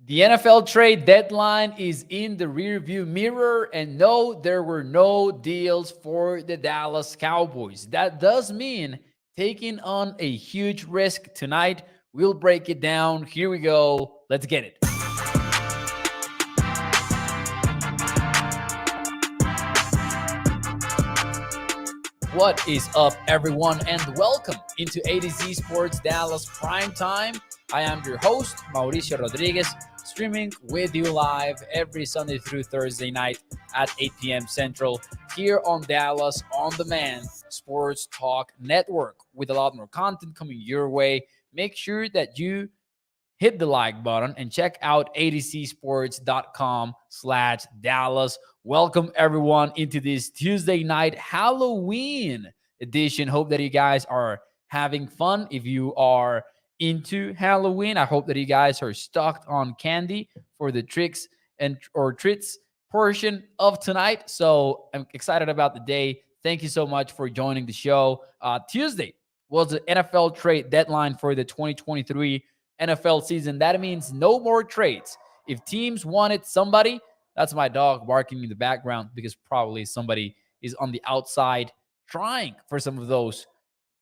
The NFL trade deadline is in the rearview mirror, and no, there were no deals for the Dallas Cowboys. That does mean taking on a huge risk tonight. We'll break it down. Here we go. Let's get it. What is up, everyone, and welcome into ADZ Sports Dallas Prime Time. I am your host, Mauricio Rodriguez, streaming with you live every Sunday through Thursday night at 8 p.m. Central here on Dallas On Demand Sports Talk Network with a lot more content coming your way. Make sure that you hit the like button and check out adcsports.com/Dallas. Welcome everyone into this Tuesday night Halloween edition. Hope that you guys are having fun. If you are into Halloween, I hope that you guys are stocked on candy for the tricks and or treats portion of tonight. So I'm excited about the day. Thank you so much for joining the show. Tuesday was the NFL trade deadline for the 2023 NFL season. That means no more trades. If teams wanted somebody, that's my dog barking in the background because probably somebody is on the outside trying for some of those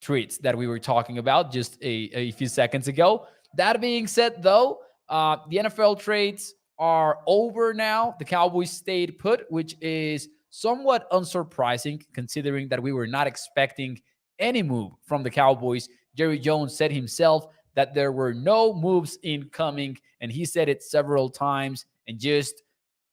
treats that we were talking about just a few seconds ago. That being said, though, the NFL trades are over now. The Cowboys stayed put, which is somewhat unsurprising considering that we were not expecting any move from the Cowboys. Jerry Jones said himself that there were no moves incoming, and he said it several times. And just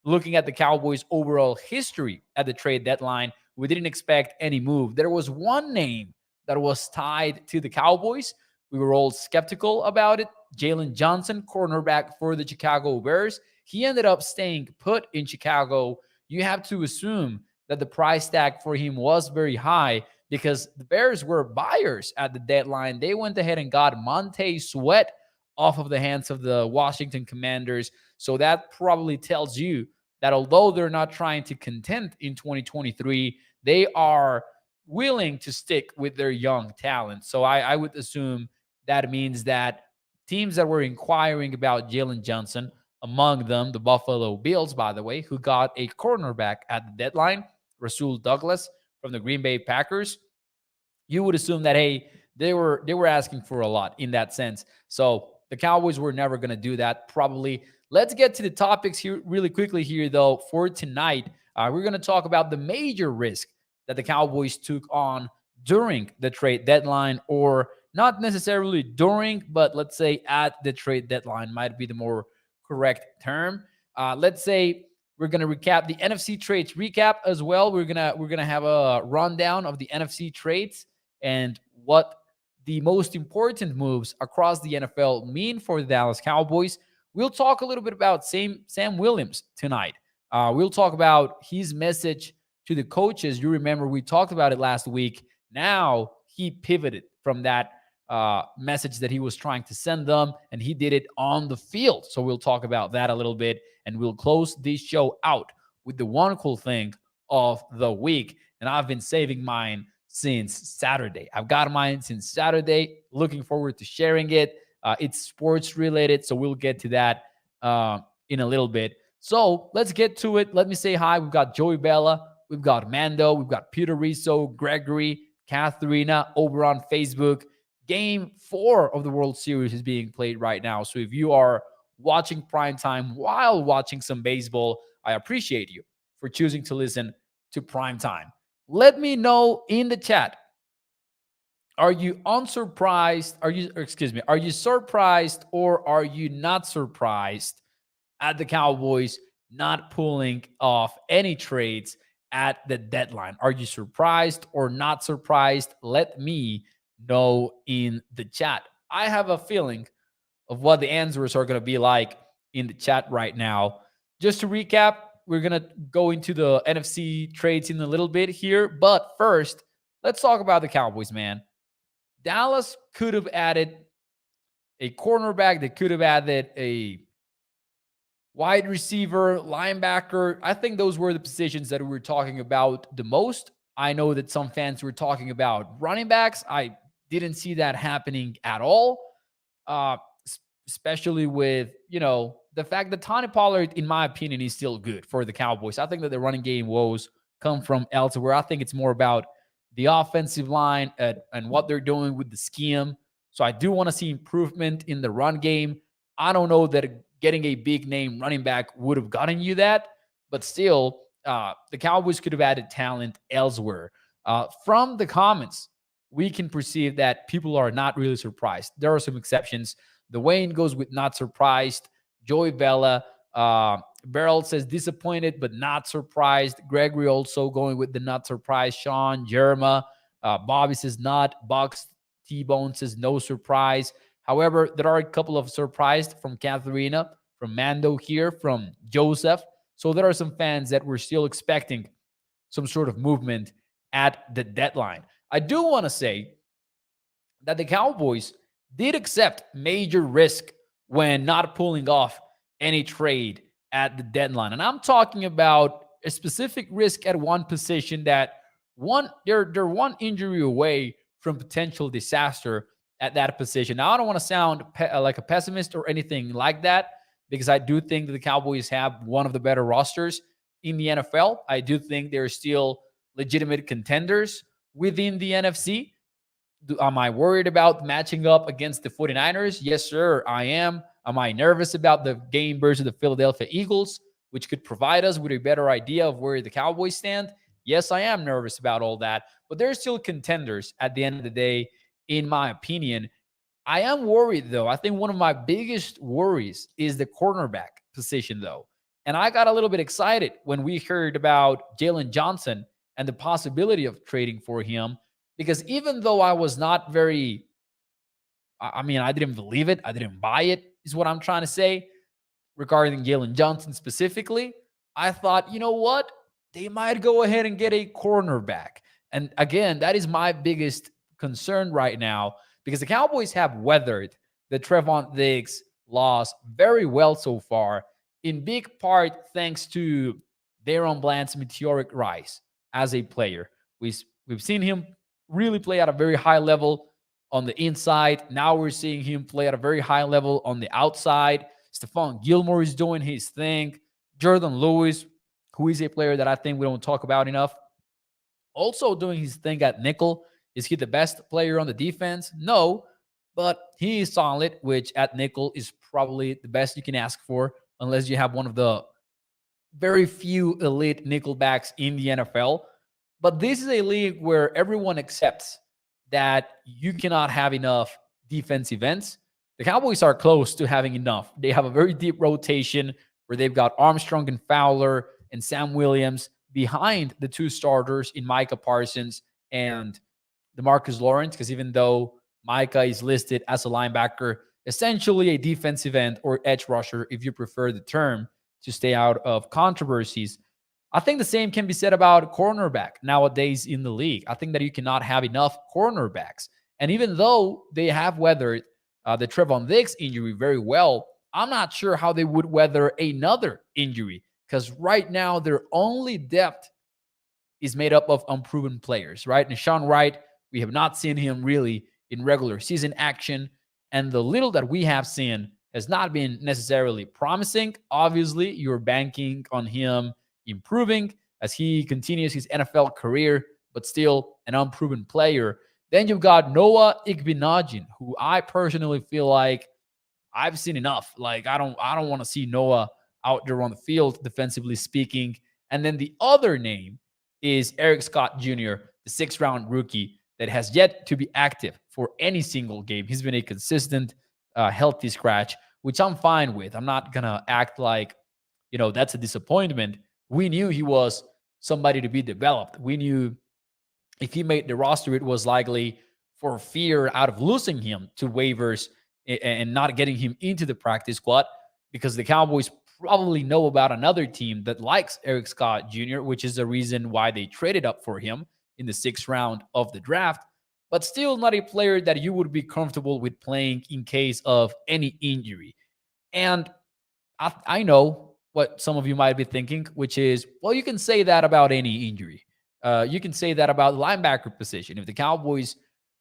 looking at the Cowboys' overall history at the trade deadline, we didn't expect any move. There was one name that was tied to the Cowboys. We were all skeptical about it. Jalen Johnson, cornerback for the Chicago Bears. He ended up staying put in Chicago. You have to assume that the price tag for him was very high because the Bears were buyers at the deadline. They went ahead and got Montez Sweat off of the hands of the Washington Commanders. So that probably tells you that although they're not trying to contend in 2023, they are willing to stick with their young talent. So I would assume that means that teams that were inquiring about Jalen Johnson, among them the Buffalo Bills, by the way, who got a cornerback at the deadline, Rasul Douglas from the Green Bay Packers, you would assume that, hey, they were asking for a lot in that sense. So the Cowboys were never going to do that, probably. Let's get to the topics here really quickly here, though, for tonight. We're going to talk about the major risk that the Cowboys took on during the trade deadline, or not necessarily during, but let's say at the trade deadline might be the more correct term. Let's say we're gonna recap the NFC trades recap as well. We're gonna have a rundown of the NFC trades and what the most important moves across the NFL mean for the Dallas Cowboys. We'll talk a little bit about Sam Williams tonight. We'll talk about his message to the coaches. You remember we talked about it last week. Now he pivoted from that message that he was trying to send them, and he did it on the field. So we'll talk about that a little bit, and we'll close this show out with the one cool thing of the week. And I've been saving mine since Saturday. I've got mine since Saturday. Looking forward to sharing it. It's sports related, so we'll get to that in a little bit. So let's get to it. Let me say hi. We've got Joey Bella. We've got Mando. We've got Peter Rizzo, Gregory, Katharina over on Facebook. Game 4 of the World Series is being played right now. So if you are watching Primetime while watching some baseball, I appreciate you for choosing to listen to Primetime. Let me know in the chat. Are you unsurprised? Are you surprised or are you not surprised at the Cowboys not pulling off any trades at the deadline? Are you surprised or not surprised? Let me know in the chat. I have a feeling of what the answers are going to be like in the chat right now. Just to recap, we're going to go into the NFC trades in a little bit here. But first, let's talk about the Cowboys, man. Dallas could have added a cornerback. They could have added a wide receiver, linebacker. I think those were the positions that we were talking about the most. I know that some fans were talking about running backs. I didn't see that happening at all, especially with, the the fact that Tony Pollard, in my opinion, is still good for the Cowboys. I think that the running game woes come from elsewhere. I think it's more about the offensive line and what they're doing with the scheme. So I do want to see improvement in the run game. I don't know that getting a big name running back would have gotten you that, but still, the Cowboys could have added talent elsewhere. From the comments, we can perceive that people are not really surprised. There are some exceptions. The Wayne goes with not surprised. Joey Bella, Beryl says disappointed but not surprised. Gregory also going with the not surprised. Sean, Jerma, Bobby says not. Bucks, T-Bone says no surprise. However, there are a couple of surprised from Katharina, from Mando here, from Joseph. So there are some fans that were still expecting some sort of movement at the deadline. I do want to say that the Cowboys did accept major risk when not pulling off any trade at the deadline. And I'm talking about a specific risk at one position that they're one injury away from potential disaster at that position. Now, I don't want to sound like a pessimist or anything like that, because I do think that the Cowboys have one of the better rosters in the NFL. I do think they're still legitimate contenders within the NFC. Am I worried about matching up against the 49ers? Yes, sir, I am. Am I nervous about the game versus the Philadelphia Eagles, which could provide us with a better idea of where the Cowboys stand? Yes, I am nervous about all that, but they're still contenders at the end of the day, in my opinion. I am worried, though. I think one of my biggest worries is the cornerback position, though. And I got a little bit excited when we heard about Jalen Johnson and the possibility of trading for him, because even though I was not very, I didn't believe it, I didn't buy it, is what I'm trying to say, regarding Jalen Johnson specifically, I thought, you know what? They might go ahead and get a cornerback. And again, that is my biggest concern right now, because the Cowboys have weathered the Trevon Diggs loss very well so far, in big part thanks to Daron Bland's meteoric rise as a player. We've seen him really play at a very high level on the inside. Now we're seeing him play at a very high level on the outside. Stephon Gilmore is doing his thing. Jordan Lewis, who is a player that I think we don't talk about enough, also doing his thing at nickel. Is he the best player on the defense? No, but he is solid, which at nickel is probably the best you can ask for, unless you have one of the very few elite nickelbacks in the NFL. But this is a league where everyone accepts that you cannot have enough defensive ends. The Cowboys are close to having enough. They have a very deep rotation where they've got Armstrong and Fowler and Sam Williams behind the two starters in Micah Parsons and DeMarcus Lawrence, because even though Micah is listed as a linebacker, essentially a defensive end or edge rusher, if you prefer the term, to stay out of controversies. I think the same can be said about cornerback nowadays in the league. I think that you cannot have enough cornerbacks. And even though they have weathered the Trevon Diggs injury very well, I'm not sure how they would weather another injury, because right now their only depth is made up of unproven players, right? And Sean Wright, we have not seen him really in regular season action. And the little that we have seen has not been necessarily promising. Obviously, you're banking on him improving as he continues his NFL career, but still an unproven player. Then you've got Noah Igbinoghene, who I personally feel like I've seen enough. Like, I don't want to see Noah out there on the field, defensively speaking. And then the other name is Eric Scott Jr., the 6th-round rookie that has yet to be active for any single game. He's been a consistent, healthy scratch, which I'm fine with. I'm not going to act like, that's a disappointment. We knew he was somebody to be developed. We knew if he made the roster, it was likely for fear out of losing him to waivers and not getting him into the practice squad, because the Cowboys probably know about another team that likes Eric Scott Jr., which is the reason why they traded up for him in the 6th round of the draft, but still not a player that you would be comfortable with playing in case of any injury. And I know what some of you might be thinking, which is, well, you can say that about any injury. You can say that about the linebacker position. If the Cowboys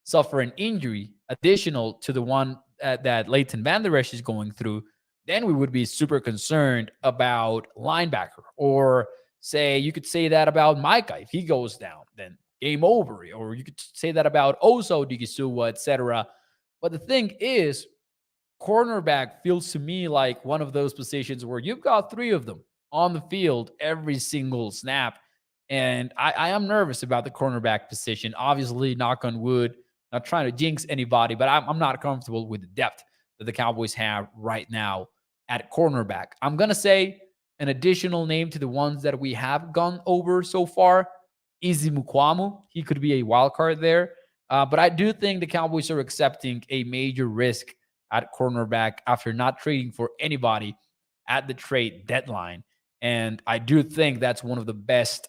suffer an injury additional to the one that Leighton Vander Esch is going through, then we would be super concerned about linebacker. Or say you could say that about Micah. If he goes down, then game over. Or you could say that about Oso Digisuwa, etc. But the thing is, cornerback feels to me like one of those positions where you've got three of them on the field every single snap. And I am nervous about the cornerback position. Obviously, knock on wood, not trying to jinx anybody, but I'm not comfortable with the depth that the Cowboys have right now at cornerback. I'm going to say an additional name to the ones that we have gone over so far, Izzy Mukwamu. He could be a wild card there. But I do think the Cowboys are accepting a major risk at cornerback after not trading for anybody at the trade deadline. And I do think that's one of the best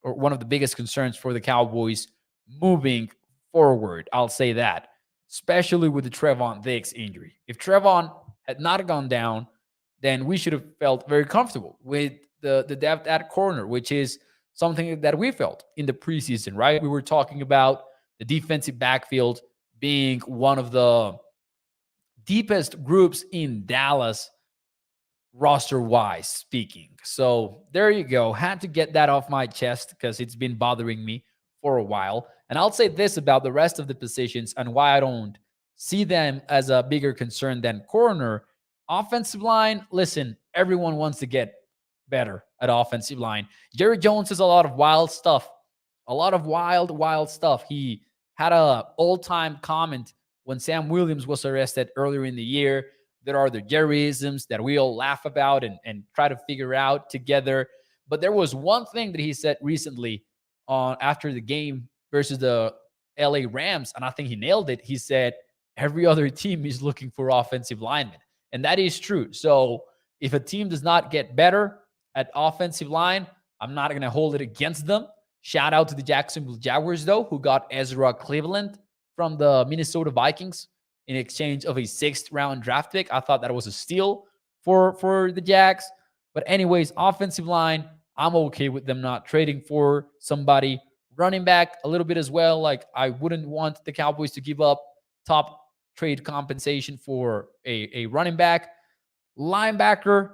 or one of the biggest concerns for the Cowboys moving forward. I'll say that, especially with the Trevon Diggs injury. If Trevon had not gone down, then we should have felt very comfortable with the depth at corner, which is something that we felt in the preseason, right? We were talking about the defensive backfield being one of the deepest groups in Dallas roster wise speaking. So there you go. Had to get that off my chest because it's been bothering me for a while. And I'll say this about the rest of the positions and why I don't see them as a bigger concern than corner. Offensive line, listen, everyone wants to get better at offensive line. Jerry Jones has a lot of wild stuff, a lot of wild stuff. He had a all-time comment when Sam Williams was arrested earlier in the year. There are the Jerryisms that we all laugh about and try to figure out together. But there was one thing that he said recently on after the game versus the LA Rams, and I think he nailed it. He said, every other team is looking for offensive linemen. And that is true. So if a team does not get better at offensive line, I'm not going to hold it against them. Shout out to the Jacksonville Jaguars, though, who got Ezra Cleveland from the Minnesota Vikings in exchange of a 6th round draft pick. I thought that was a steal for the Jags. But anyways, offensive line, I'm okay with them not trading for somebody. Running back a little bit as well. Like, I wouldn't want the Cowboys to give up top trade compensation for a running back. Linebacker,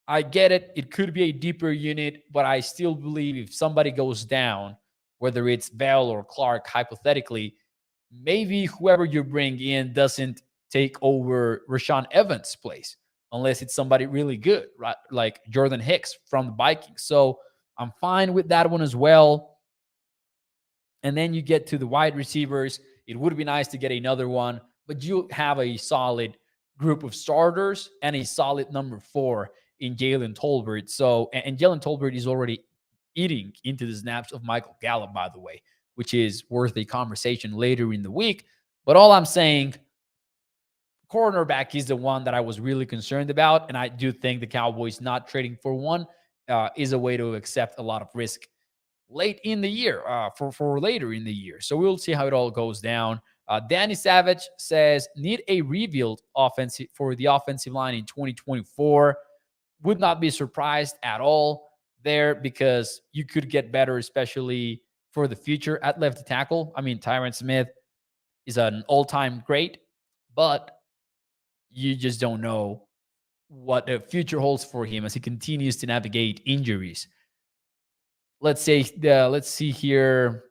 I get it. It could be a deeper unit, but I still believe if somebody goes down, whether it's Bell or Clark, hypothetically, maybe whoever you bring in doesn't take over Rashaan Evans' place unless it's somebody really good, right? Like Jordan Hicks from the Vikings. So I'm fine with that one as well. And then you get to the wide receivers. It would be nice to get another one, but you have a solid group of starters and a solid number 4 in Jalen Tolbert. So, and Jalen Tolbert is already eating into the snaps of Michael Gallup, by the way, which is worth a conversation later in the week. But all I'm saying, cornerback is the one that I was really concerned about. And I do think the Cowboys not trading for one is a way to accept a lot of risk late in the year, for later in the year. So we'll see how it all goes down. Danny Savage says, need a rebuild offensive for the offensive line in 2024. Would not be surprised at all there because you could get better, especially for the future at left tackle. I mean, Tyron Smith is an all-time great, but you just don't know what the future holds for him as he continues to navigate injuries. Let's see here.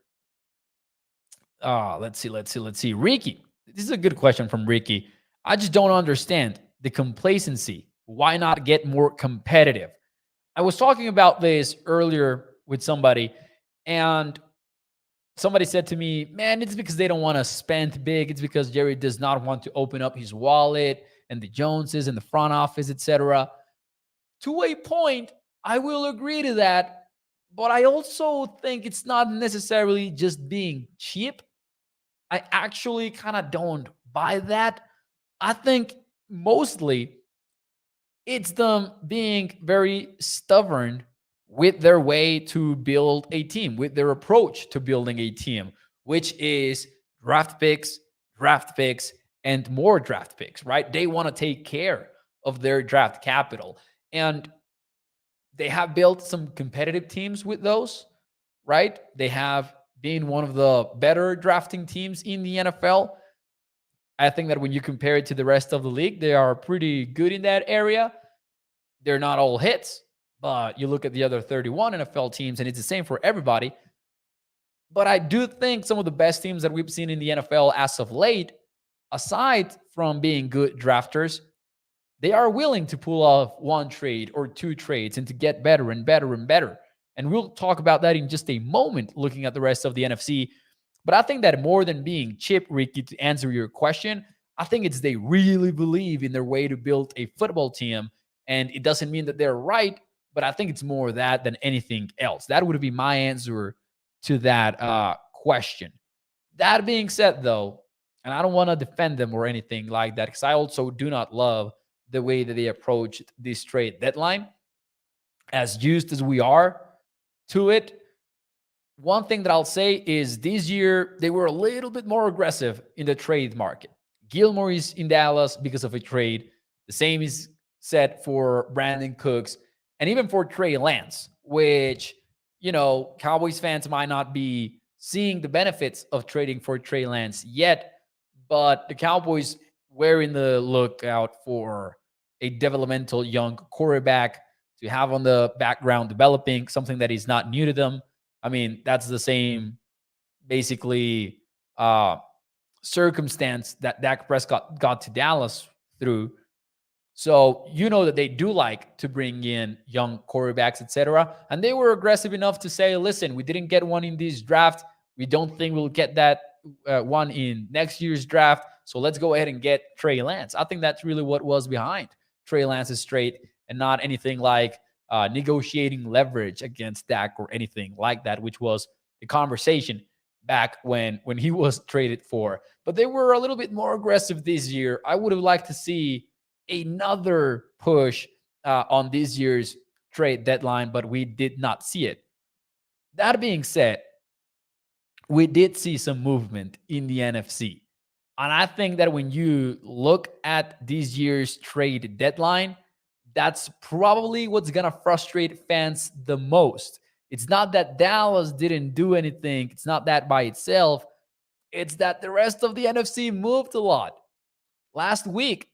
Let's see. Ricky, this is a good question from Ricky. I just don't understand the complacency. Why not get more competitive? I was talking about this earlier with somebody, and somebody said to me, man, it's because they don't want to spend big. It's because Jerry does not want to open up his wallet and the Joneses and the front office, etc. To a point, I will agree to that. But I also think it's not necessarily just being cheap. I actually kind of don't buy that. I think mostly it's them being very stubborn with their way to build a team, with their approach to building a team, which is draft picks, and more draft picks, right? They want to take care of their draft capital. And they have built some competitive teams with those, right? They have been one of the better drafting teams in the NFL. I think that when you compare it to the rest of the league, they are pretty good in that area. They're not all hits, but you look at the other 31 NFL teams, and it's the same for everybody. But I do think some of the best teams that we've seen in the NFL as of late, aside from being good drafters, they are willing to pull off one trade or two trades and to get better and better and better. And we'll talk about that in just a moment, looking at the rest of the NFC. But I think that more than being cheap, Ricky, to answer your question, I think it's they really believe in their way to build a football team. And it doesn't mean that they're right, but I think it's more that than anything else. That would be my answer to that question. That being said, though, and I don't want to defend them or anything like that, because I also do not love the way that they approached this trade deadline. As used as we are to it, one thing that I'll say is this year they were a little bit more aggressive in the trade market. Gilmore is in Dallas because of a trade. The same is said for Brandon Cooks and even for Trey Lance, which, Cowboys fans might not be seeing the benefits of trading for Trey Lance yet, but the Cowboys were in the lookout for a developmental young quarterback to have on the background developing, something that is not new to them. I mean, that's the same, basically, circumstance that Dak Prescott got to Dallas through. So that they do like to bring in young quarterbacks, etc. And they were aggressive enough to say, listen, we didn't get one in this draft. We don't think we'll get that one in next year's draft. So let's go ahead and get Trey Lance. I think that's really what was behind Trey Lance's trade, and not anything like negotiating leverage against Dak or anything like that, which was the conversation back when he was traded for. But they were a little bit more aggressive this year. I would have liked to see another push on this year's trade deadline, but we did not see it. That being said, we did see some movement in the NFC. And I think that when you look at this year's trade deadline, that's probably what's going to frustrate fans the most. It's not that Dallas didn't do anything. It's not that by itself. It's that the rest of the NFC moved a lot. Last week,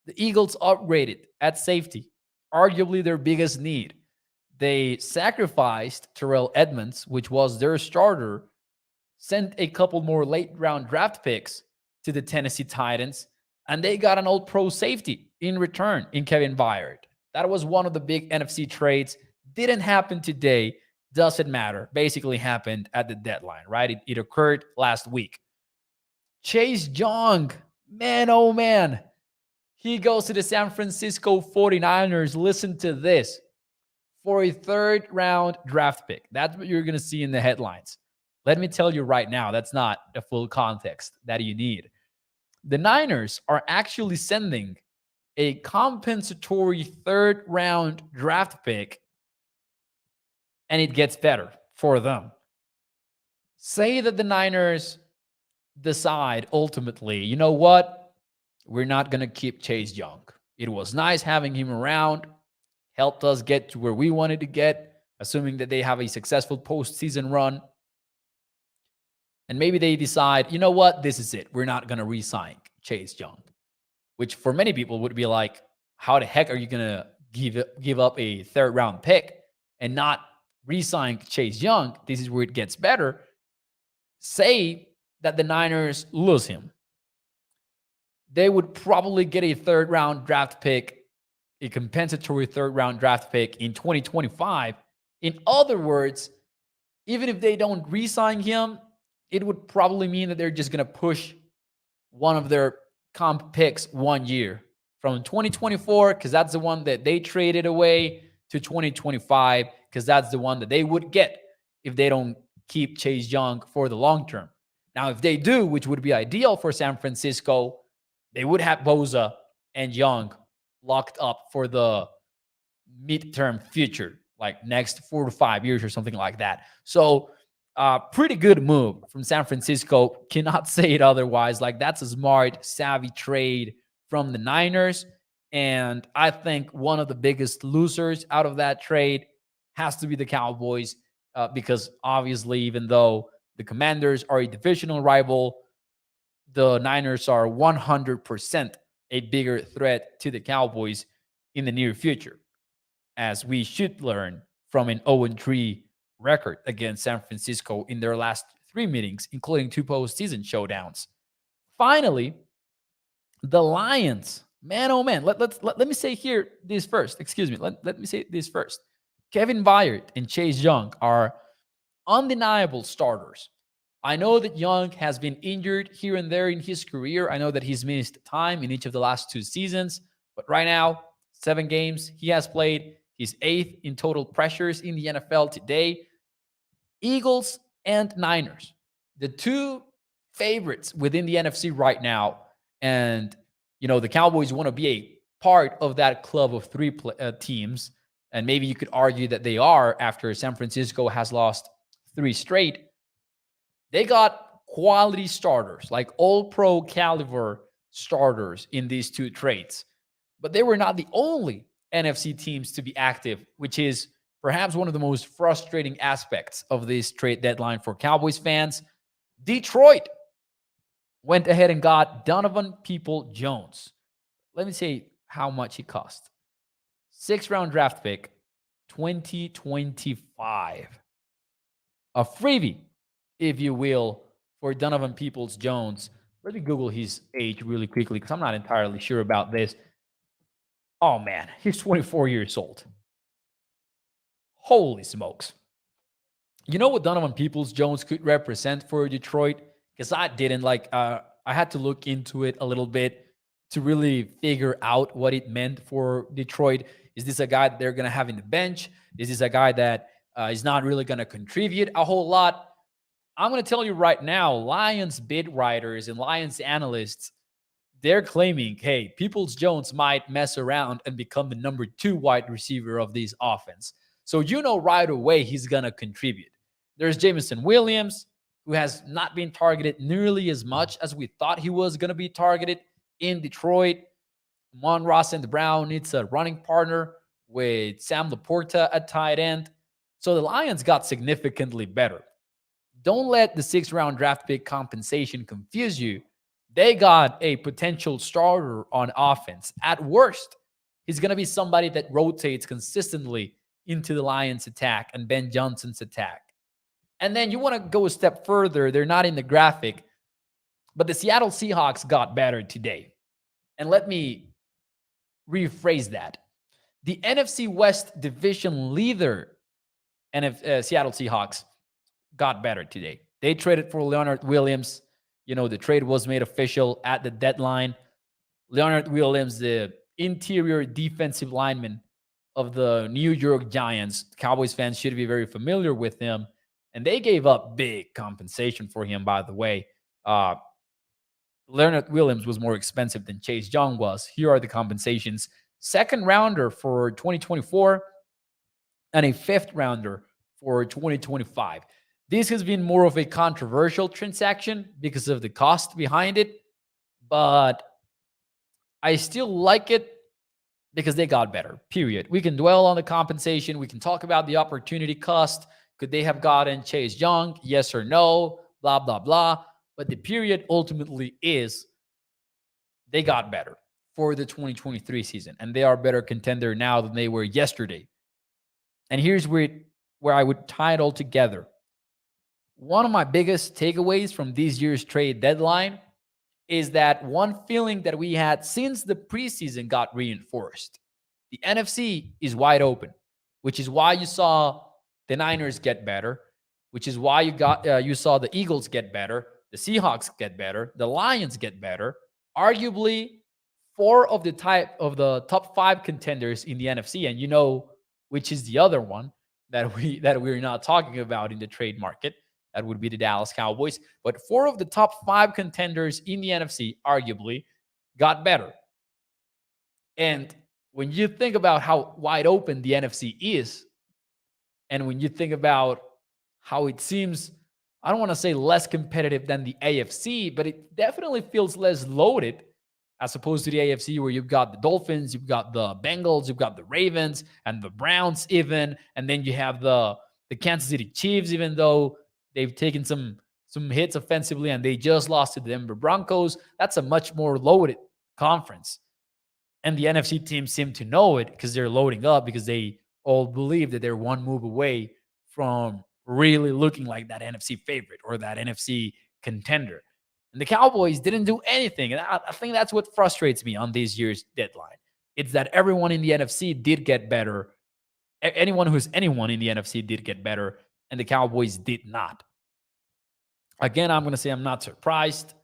the Eagles upgraded at safety, arguably their biggest need. They sacrificed Terrell Edmonds, which was their starter, sent a couple more late-round draft picks to the Tennessee Titans, and they got an old pro safety in return in Kevin Byard. That was one of the big NFC trades. Didn't happen today. Doesn't matter. Basically happened at the deadline, right? It occurred last week. Chase Young, man, oh man. He goes to the San Francisco 49ers. Listen to this. For a third-round draft pick. That's what you're going to see in the headlines. Let me tell you right now, that's not the full context that you need. The Niners are actually sending a compensatory third-round draft pick, and it gets better for them. Say that the Niners decide ultimately, you know what? We're not going to keep Chase Young. It was nice having him around, helped us get to where we wanted to get, assuming that they have a successful postseason run. And maybe they decide, you know what? This is it. We're not going to re-sign Chase Young, which for many people would be like, how the heck are you going to give up a third-round pick and not re-sign Chase Young? This is where it gets better. Say that the Niners lose him. They would probably get a third-round draft pick, a compensatory third-round draft pick in 2025. In other words, even if they don't re-sign him, it would probably mean that they're just going to push one of their comp picks 1 year from 2024, because that's the one that they traded away, to 2025, because that's the one that they would get if they don't keep Chase Young for the long term. Now, if they do, which would be ideal for San Francisco, they would have Bosa and Young locked up for the midterm future, like next 4 to 5 years or something like that. So, pretty good move from San Francisco. Cannot say it otherwise. Like, that's a smart, savvy trade from the Niners. And I think one of the biggest losers out of that trade has to be the Cowboys, because obviously, even though the Commanders are a divisional rival, the Niners are 100% a bigger threat to the Cowboys in the near future, as we should learn from an 0-3 record against San Francisco in their last 3 meetings, including 2 postseason showdowns. Finally, the Lions. Man, oh man. Let me say here this first. Excuse me. Let me say this first. Kevin Byard and Chase Young are undeniable starters. I know that Young has been injured here and there in his career. I know that he's missed time in each of the last 2 seasons, but right now, 7 games he has played. He's 8th in total pressures in the NFL today. Eagles and Niners, the two favorites within the NFC right now. And, the Cowboys want to be a part of that club of three teams. And maybe you could argue that they are after San Francisco has lost 3 straight. They got quality starters, like all-pro caliber starters in these 2 trades. But they were not the only NFC teams to be active, which is perhaps one of the most frustrating aspects of this trade deadline for Cowboys fans. Detroit went ahead and got Donovan People-Jones. Let me say how much he cost. 6th-round draft pick, 2025. A freebie, if you will, for Donovan Peoples-Jones. Let me Google his age really quickly because I'm not entirely sure about this. Oh, man, he's 24 years old. Holy smokes. You know what Donovan Peoples-Jones could represent for Detroit? Because I didn't. I had to look into it a little bit to really figure out what it meant for Detroit. Is this a guy that they're going to have in the bench? Is this a guy that is not really going to contribute a whole lot? I'm going to tell you right now, Lions bid writers and Lions analysts, they're claiming, hey, Peoples-Jones might mess around and become the number 2 wide receiver of this offense. So right away he's going to contribute. There's Jameson Williams, who has not been targeted nearly as much as we thought he was going to be targeted in Detroit. Amon-Ra St. Brown needs a running partner with Sam Laporta at tight end. So the Lions got significantly better. Don't let the 6th-round draft pick compensation confuse you. They got a potential starter on offense. At worst, he's going to be somebody that rotates consistently into the Lions' attack and Ben Johnson's attack. And then you want to go a step further. They're not in the graphic, but the Seattle Seahawks got better today. And let me rephrase that. The NFC West division leader, Seattle Seahawks, got better today. They traded for Leonard Williams. The trade was made official at the deadline. Leonard Williams, the interior defensive lineman of the New York Giants. Cowboys fans should be very familiar with him. And they gave up big compensation for him, by the way. Leonard Williams was more expensive than Chase Young was. Here are the compensations. 2nd rounder for 2024 and a 5th rounder for 2025. This has been more of a controversial transaction because of the cost behind it, but I still like it because they got better, period. We can dwell on the compensation. We can talk about the opportunity cost. Could they have gotten Chase Young? Yes or no? Blah, blah, blah. But the period ultimately is they got better for the 2023 season, and they are a better contender now than they were yesterday. And here's where I would tie it all together. One of my biggest takeaways from this year's trade deadline is that one feeling that we had since the preseason got reinforced. The NFC is wide open, which is why you saw the Niners get better, which is why you saw the Eagles get better, the Seahawks get better, the Lions get better. Arguably, 4 of the top 5 contenders in the NFC, and which is the other one that we're not talking about in the trade market. That would be the Dallas Cowboys. But 4 of the top 5 contenders in the NFC, arguably, got better. And when you think about how wide open the NFC is, and when you think about how it seems, I don't want to say less competitive than the AFC, but it definitely feels less loaded as opposed to the AFC, where you've got the Dolphins, you've got the Bengals, you've got the Ravens, and the Browns even, and then you have the Kansas City Chiefs, even though they've taken some some hits offensively, and they just lost to the Denver Broncos. That's a much more loaded conference. And the NFC teams seem to know it because they're loading up, because they all believe that they're one move away from really looking like that NFC favorite or that NFC contender. And the Cowboys didn't do anything. And I think that's what frustrates me on this year's deadline. It's that everyone in the NFC did get better. Anyone who's anyone in the NFC did get better, and the Cowboys did not. Again, I'm going to say I'm not surprised,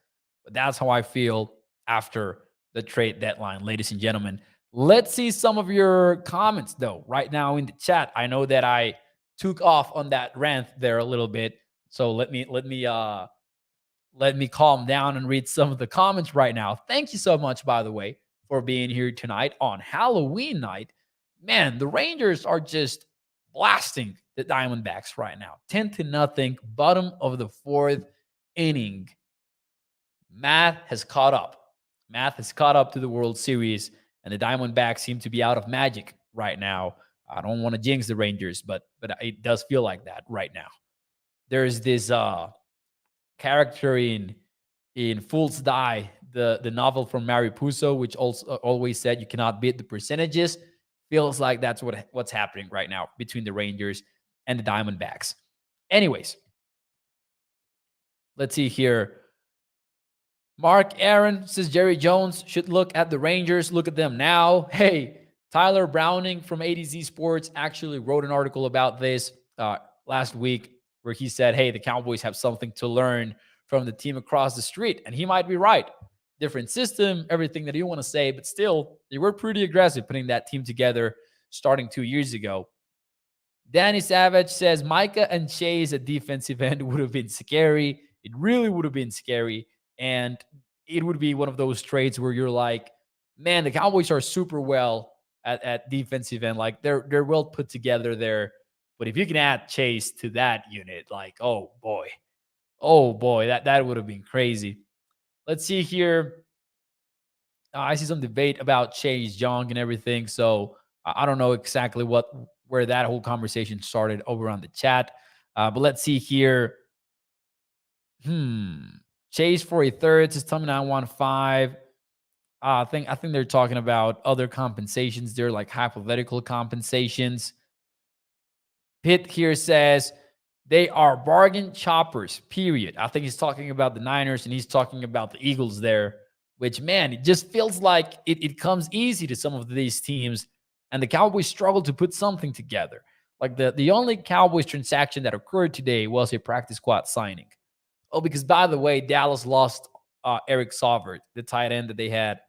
but that's how I feel after the trade deadline, ladies and gentlemen. Let's see some of your comments, though, right now in the chat. I know that I took off on that rant there a little bit, so let me calm down and read some of the comments right now. Thank you so much, by the way, for being here tonight on Halloween night. Man, the Rangers are just blasting the Diamondbacks right now. 10-0, bottom of the fourth inning. Math has caught up. Math has caught up to the World Series, and the Diamondbacks seem to be out of magic right now. I don't want to jinx the Rangers, but it does feel like that right now. There's this character in Fool's Die, the novel from Mary Puzo, which also always said you cannot beat the percentages. Feels like that's what's happening right now between the Rangers and the Diamondbacks. Anyways, let's see here. Mark Aaron says Jerry Jones should look at the Rangers. Look at them now. Hey, Tyler Browning from ADZ Sports actually wrote an article about this last week where he said, hey, the Cowboys have something to learn from the team across the street. And he might be right. Different system, everything that you want to say, but still, they were pretty aggressive putting that team together starting 2 years ago. Danny Savage says Micah and Chase at defensive end would have been scary. It really would have been scary. And it would be one of those trades where you're like, man, the Cowboys are super well at defensive end. Like they're well put together there. But if you can add Chase to that unit, like, oh boy, that would have been crazy. Let's see here. I see some debate about Chase Young and everything. So I don't know exactly where that whole conversation started over on the chat. But let's see here. Chase for a third is Tommy 915. I think they're talking about other compensations. They're like hypothetical compensations. Pitt here says they are bargain choppers, period. I think he's talking about the Niners and he's talking about the Eagles there, which, man, it just feels like it comes easy to some of these teams, and the Cowboys struggle to put something together. Like the only Cowboys transaction that occurred today was a practice squad signing. Oh, because by the way, Dallas lost Eric Sauvert, the tight end that they had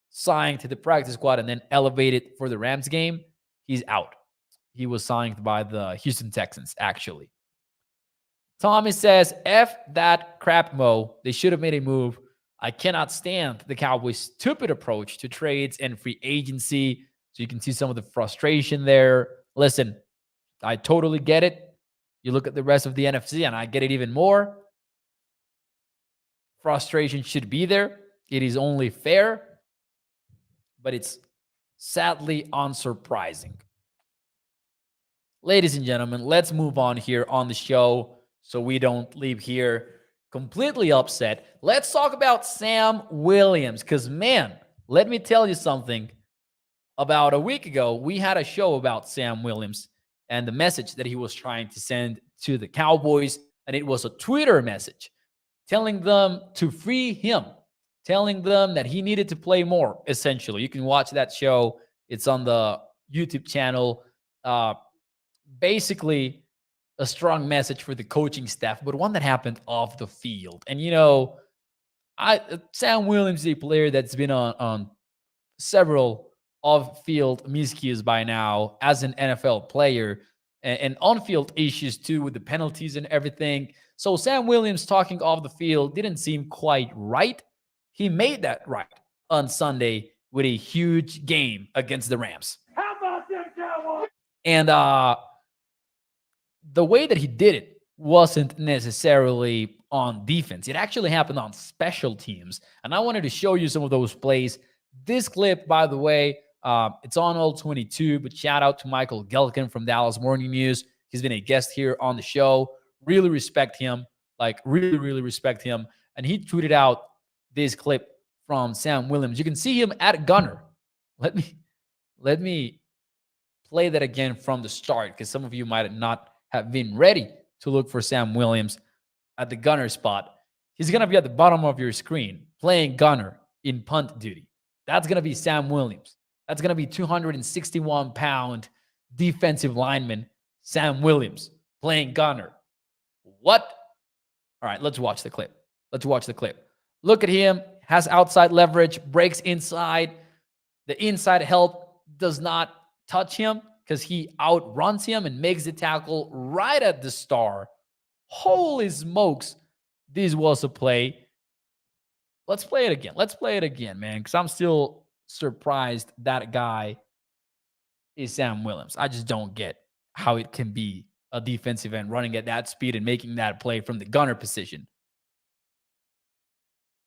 signed to the practice squad and then elevated for the Rams game. He's out. He was signed by the Houston Texans, actually. Tommy says, F that crap, Mo. They should have made a move. I cannot stand the Cowboys' stupid approach to trades and free agency. So you can see some of the frustration there. Listen, I totally get it. You look at the rest of the NFC, and I get it even more. Frustration should be there. It is only fair, but it's sadly unsurprising. Ladies and gentlemen, let's move on here on the show so we don't leave here completely upset. Let's talk about Sam Williams because, man, let me tell you something. About a week ago, we had a show about Sam Williams and the message that he was trying to send to the Cowboys, and it was a Twitter message telling them to free him, telling them that he needed to play more, essentially. You can watch that show. It's on the YouTube channel. Basically, a strong message for the coaching staff, but one that happened off the field. And, you know, Sam Williams is a player that's been on several off-field miscues by now as an NFL player, and on-field issues too with the penalties and everything. So Sam Williams talking off the field didn't seem quite right. He made that right on Sunday with a huge game against the Rams. How about them Cowboys? And the way that he did it wasn't necessarily on defense. It actually happened on special teams. And I wanted to show you some of those plays. This clip, by the way, it's on all 22, but shout out to Michael Gelkin from Dallas Morning News. He's been a guest here on the show. Really respect him Like, really, really respect him. And he tweeted out this clip from Sam Williams. You can see him at gunner. Let me play that again from the start, because some of you might not have been ready to look for Sam Williams at the gunner spot. He's going to be at the bottom of your screen playing gunner in punt duty. That's going to be Sam Williams. That's going to be 261-pound defensive lineman Sam Williams playing gunner. What? All right, let's watch the clip. Look at him. Has outside leverage, breaks inside. The inside help does not touch him because he outruns him and makes the tackle right at the star. Holy smokes, this was a play. Let's play it again, man, because I'm still surprised that guy is Sam Williams. I just don't get how it can be a defensive end running at that speed and making that play from the gunner position.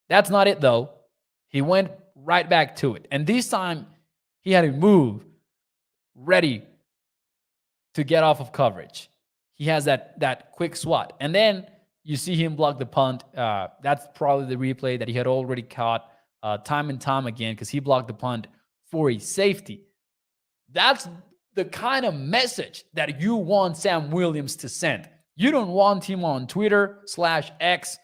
That's not it, though. He went right back to it. And this time, he had to move ready to get off of coverage. He has that quick swat. And then you see him block the punt. That's probably the replay that he had already caught time and time again, because he blocked the punt for a safety. That's the kind of message that you want Sam Williams to send. You don't want him on Twitter/X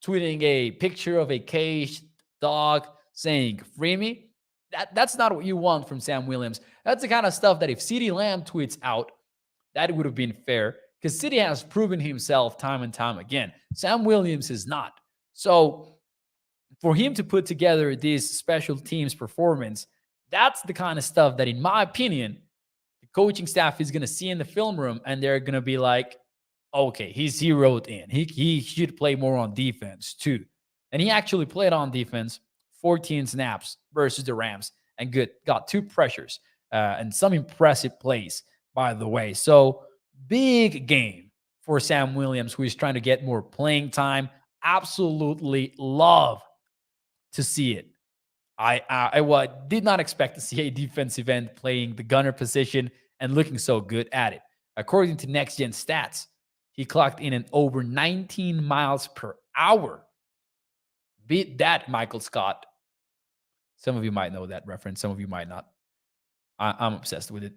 tweeting a picture of a caged dog saying, "Free me." That's not what you want from Sam Williams. That's the kind of stuff that if CeeDee Lamb tweets out, that would have been fair, because CeeDee has proven himself time and time again. Sam Williams is not. So for him to put together this special teams performance, that's the kind of stuff that, in my opinion, the coaching staff is going to see in the film room, and they're going to be like, okay, he's zeroed in. He should play more on defense too. And he actually played on defense 14 snaps versus the Rams and got 2 pressures and some impressive plays, by the way. So big game for Sam Williams, who is trying to get more playing time. Absolutely love to see it. I did not expect to see a defensive end playing the gunner position and looking so good at it. According to Next Gen Stats, he clocked in an over 19 miles per hour. Beat that, Michael Scott. Some of you might know that reference. Some of you might not. I'm obsessed with it.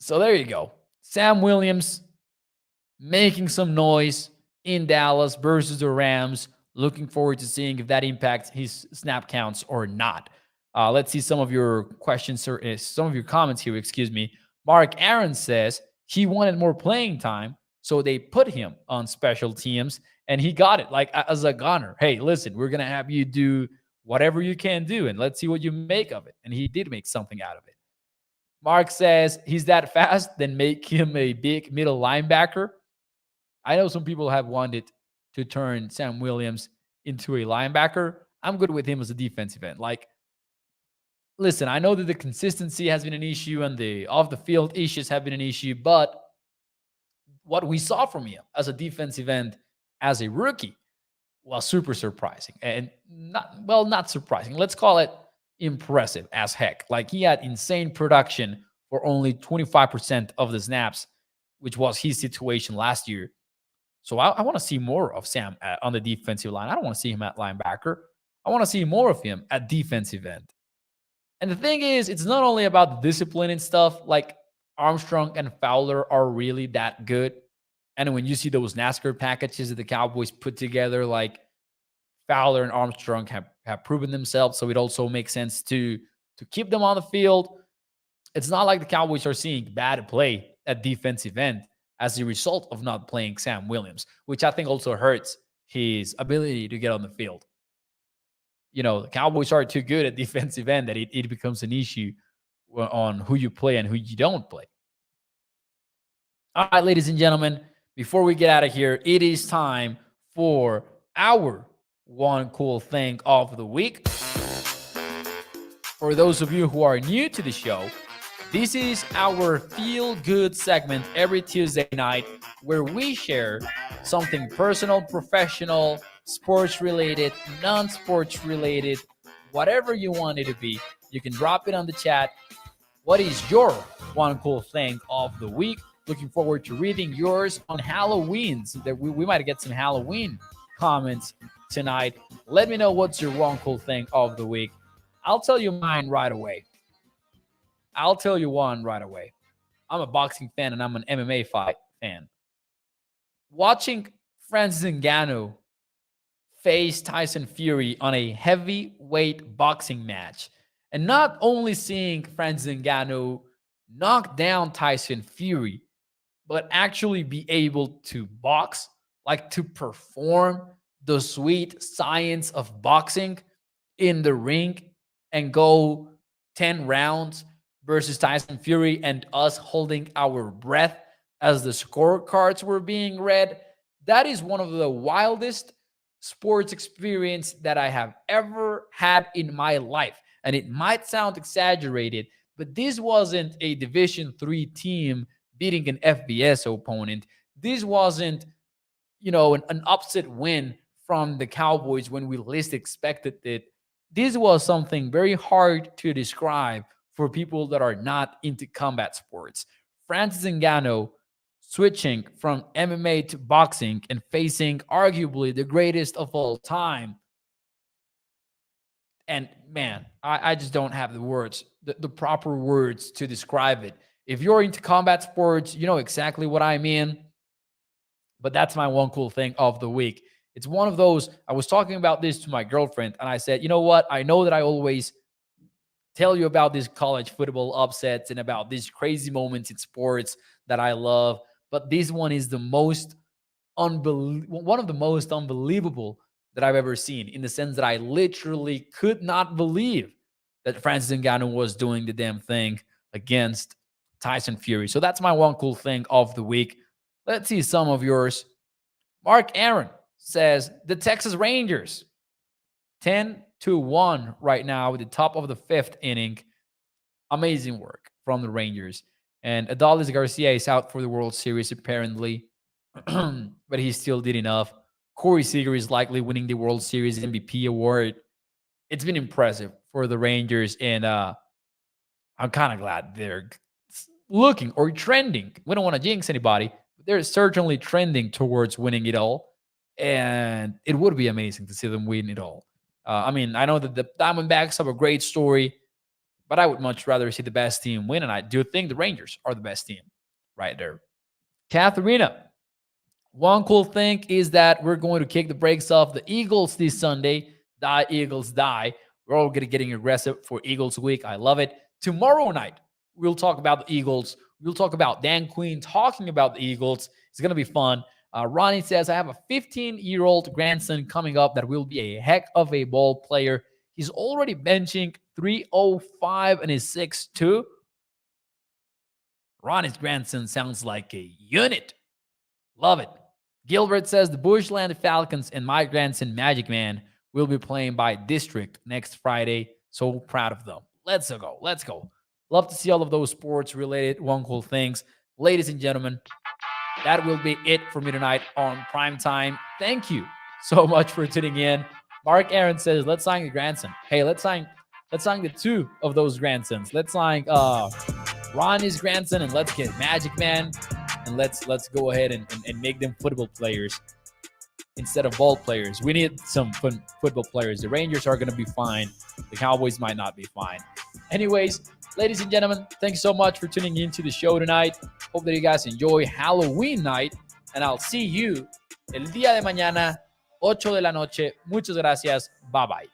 So there you go. Sam Williams making some noise in Dallas versus the Rams. Looking forward to seeing if that impacts his snap counts or not. Let's see some of your questions or some of your comments here. Excuse me. Mark Aaron says he wanted more playing time, so they put him on special teams, and he got it. Like, as a gunner, hey, listen, we're gonna have you do whatever you can do, and let's see what you make of it. And he did make something out of it. Mark says he's that fast, then make him a big middle linebacker. I know some people have wanted to turn Sam Williams into a linebacker. I'm good with him as a defensive end. Like, listen, I know that the consistency has been an issue and the off-the-field issues have been an issue, but what we saw from him as a defensive end as a rookie was super surprising. And not surprising. Let's call it impressive as heck. Like, he had insane production for only 25% of the snaps, which was his situation last year. So I want to see more of Sam on the defensive line. I don't want to see him at linebacker. I want to see more of him at defensive end. And the thing is, it's not only about the discipline and stuff. Like, Armstrong and Fowler are really that good. And when you see those NASCAR packages that the Cowboys put together, like, Fowler and Armstrong have proven themselves. So it also makes sense to keep them on the field. It's not like the Cowboys are seeing bad play at defensive end as a result of not playing Sam Williams, which I think also hurts his ability to get on the field. You know, the Cowboys are too good at defensive end that it becomes an issue on who you play and who you don't play. All right, ladies and gentlemen, before we get out of here, it is time for our one cool thing of the week. For those of you who are new to the show, this is our feel-good segment every Tuesday night where we share something personal, professional, sports-related, non-sports-related, whatever you want it to be. You can drop it on the chat. What is your one cool thing of the week? Looking forward to reading yours on Halloween, so that we might get some Halloween comments tonight. Let me know what's your one cool thing of the week. I'll tell you mine right away. I'll tell you one right away. I'm a boxing fan and I'm an MMA fight fan. Watching Francis Ngannou face Tyson Fury on a heavyweight boxing match, and not only seeing Francis Ngannou knock down Tyson Fury, but actually be able to box, like to perform the sweet science of boxing in the ring and go 10 rounds versus Tyson Fury, and us holding our breath as the scorecards were being read. That is one of the wildest sports experience that I have ever had in my life. And it might sound exaggerated, but this wasn't a Division 3 team beating an FBS opponent. This wasn't, an upset win from the Cowboys when we least expected it. This was something very hard to describe for people that are not into combat sports. Francis Ngannou switching from MMA to boxing and facing arguably the greatest of all time. And man, I just don't have the words, the proper words to describe it. If you're into combat sports, you know exactly what I mean. But that's my one cool thing of the week. It's one of those, I was talking about this to my girlfriend, and I said, you know what? I know that I always tell you about these college football upsets and about these crazy moments in sports that I love, but this one is the most one of the most unbelievable that I've ever seen, in the sense that I literally could not believe that Francis Ngannou was doing the damn thing against Tyson Fury. So that's my one cool thing of the week. Let's see some of yours. Mark Aaron says the Texas Rangers 10-1 right now with the top of the fifth inning. Amazing work from the Rangers. And Adolis Garcia is out for the World Series apparently, but he still did enough. Corey Seager is likely winning the World Series MVP award. It's been impressive for the Rangers, and I'm kind of glad they're looking or trending. We don't want to jinx anybody, but they're certainly trending towards winning it all. And it would be amazing to see them win it all. I know that the Diamondbacks have a great story, but I would much rather see the best team win. And I do think the Rangers are the best team right there. Katharina, one cool thing is that we're going to kick the brakes off the Eagles this Sunday. Die, Eagles, die. We're all getting aggressive for Eagles week. I love it. Tomorrow night, we'll talk about the Eagles. We'll talk about Dan Quinn talking about the Eagles. It's going to be fun. Ronnie says, I have a 15-year-old grandson coming up that will be a heck of a ball player. He's already benching 305 and is 6'2". Ronnie's grandson sounds like a unit. Love it. Gilbert says the Bushland Falcons and my grandson Magic Man will be playing by district next Friday. So proud of them. Let's go. Let's go. Love to see all of those sports-related one cool things. Ladies and gentlemen, that will be it for me tonight on Prime Time. Thank you so much for tuning in. Mark Aaron says, let's sign the grandson. Hey, let's sign the two of those grandsons. Let's sign Ronnie's grandson, and let's get Magic Man, and let's go ahead and make them football players instead of ball players. We need some football players. The Rangers are going to be fine. The Cowboys might not be fine. Anyways, ladies and gentlemen, thanks so much for tuning into the show tonight. Hope that you guys enjoy Halloween night, and I'll see you el día de mañana, 8 de la noche. Muchas gracias. Bye-bye.